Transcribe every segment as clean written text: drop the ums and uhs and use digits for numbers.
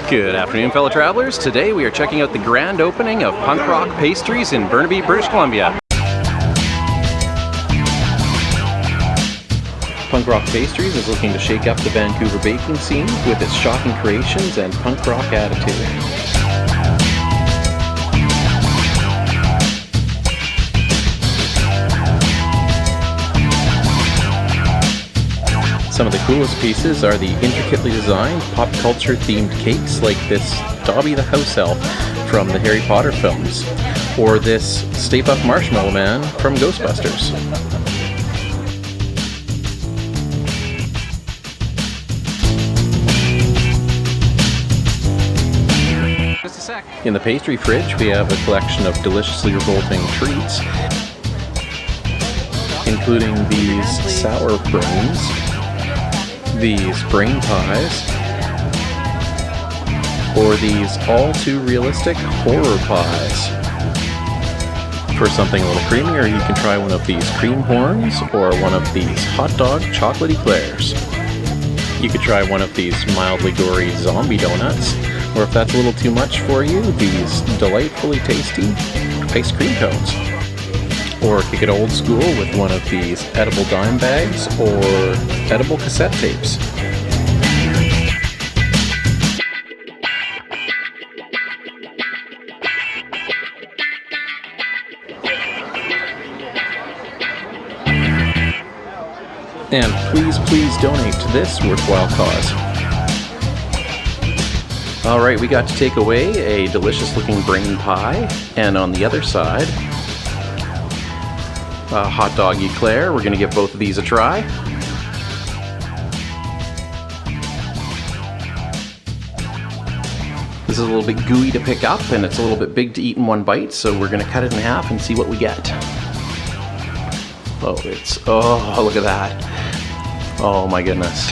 Good afternoon, fellow travelers. Today we are checking out the grand opening of Rock Pastries in Burnaby, British Columbia. Rock Pastries is looking to shake up the Vancouver baking scene with its shocking creations and punk rock attitude. Some of the coolest pieces are the intricately designed pop culture themed cakes like this Dobby the House Elf from the Harry Potter films, or this Stay Puft Marshmallow Man from Ghostbusters. Just a sec. In the pastry fridge we have a collection of deliciously revolting treats, including these sour brains, these brain pies, or these all too realistic horror pies. For something a little creamier, you can try one of these cream horns or one of these hot dog chocolate eclairs. You could try one of these mildly gory zombie donuts, or if that's a little too much for you, these delightfully tasty ice cream cones. Or kick it old school with one of these edible dime bags or edible cassette tapes. And please, please donate to this worthwhile cause. Alright, we got to take away a delicious looking brain pie, and on the other side, a hot dog eclair. We're going to give both of these a try. This is a little bit gooey to pick up, and it's a little bit big to eat in one bite, so we're going to cut it in half and see what we get. Oh, look at that. Oh my goodness.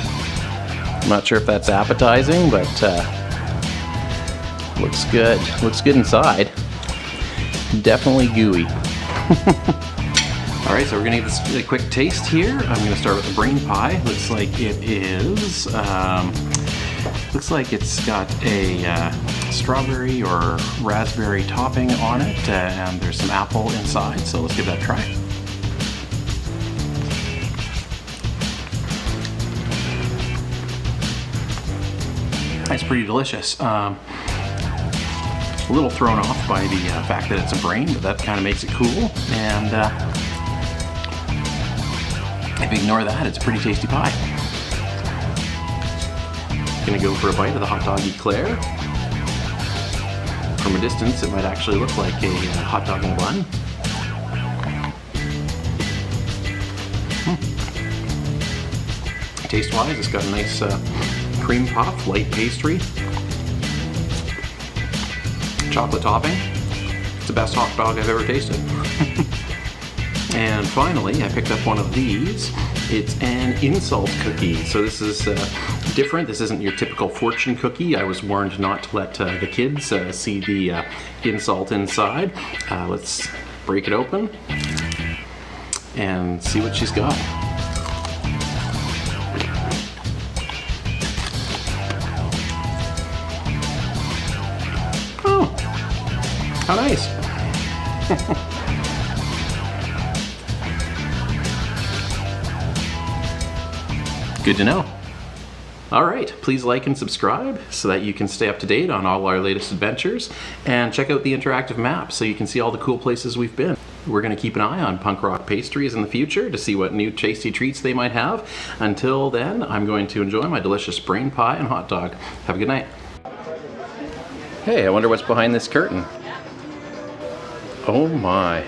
I'm not sure if that's appetizing, but looks good. Looks good inside. Definitely gooey. Alright, so we're going to give this a quick taste here. I'm going to start with the brain pie. Looks like it is, looks like it's got a strawberry or raspberry topping on it, and there's some apple inside, so let's give that a try. It's pretty delicious. A little thrown off by the fact that it's a brain, but that kind of makes it cool, and if you ignore that, it's a pretty tasty pie. Gonna go for a bite of the hot dog eclair. From a distance, it might actually look like a hot dog in a bun. Taste-wise, it's got a nice cream puff, light pastry, chocolate topping. It's the best hot dog I've ever tasted. And finally, I picked up one of these. It's an insult cookie. So this is different. This isn't your typical fortune cookie. I was warned not to let the kids see the insult inside. Let's break it open and see what she's got. Oh, how nice. Good to know. Alright, please like and subscribe so that you can stay up to date on all our latest adventures, and check out the interactive map so you can see all the cool places we've been. We're going to keep an eye on Rock Pastries in the future to see what new tasty treats they might have. Until then, I'm going to enjoy my delicious brain pie and hot dog. Have a good night. Hey, I wonder what's behind this curtain. Oh my.